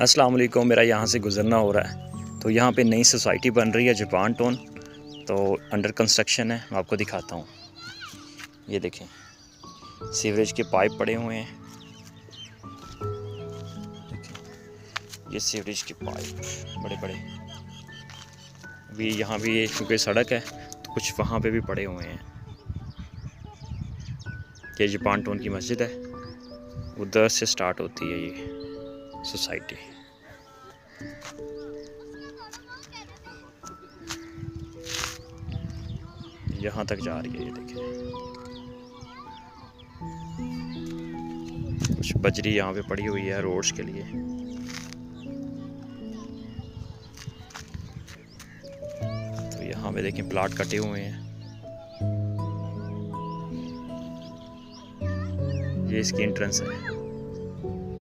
अस्सलाम वालेकुम। मेरा यहाँ से गुज़रना हो रहा है तो यहाँ पे नई सोसाइटी बन रही है जापान टाउन, तो अंडर कंस्ट्रक्शन है। मैं आपको दिखाता हूँ। ये देखें, सीवरेज के पाइप पड़े हुए हैं। देखें, ये सीवरेज के पाइप बड़े बड़े भी यहाँ भी, क्योंकि सड़क है तो कुछ वहाँ पे भी पड़े हुए हैं। ये जापान टाउन की मस्जिद है, उधर से स्टार्ट होती है ये सोसाइटी। यहाँ तक जा रही है। ये देखें, कुछ बजरी यहाँ पे पड़ी हुई है रोड्स के लिए। तो यहाँ पे देखें प्लाट कटे हुए हैं। ये इसकी एंट्रेंस है।